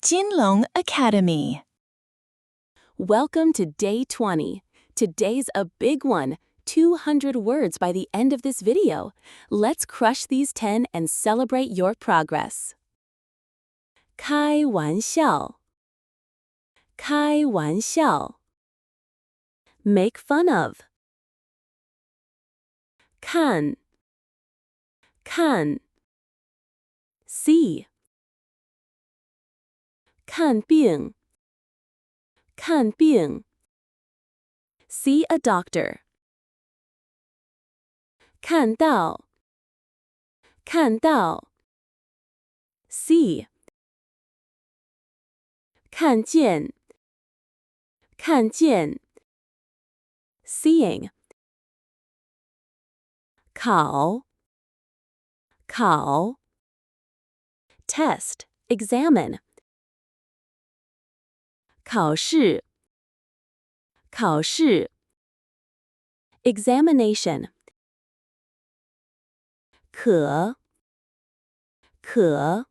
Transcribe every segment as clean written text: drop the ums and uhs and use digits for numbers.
Jinlong Academy. Welcome to day 20. Today's a big one, 200 words by the end of this video. Let's crush these 10 and celebrate your progress. 开玩笑，开玩笑。Make fun of. 看，看。See. 看病，看病。See a doctor. 看到，看到。See. 看见，看见。Seeing. 考，考。Test, examine. 考试，考试。Examination. 渴，渴。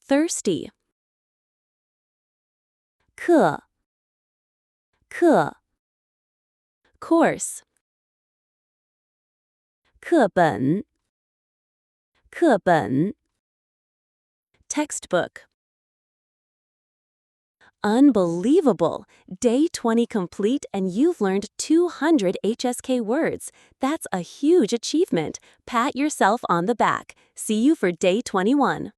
Thirsty. 课，课。Course. 课本，课本。Textbook. Unbelievable! Day 20 complete and you've learned 200 HSK words. That's a huge achievement. Pat yourself on the back. See you for day 21.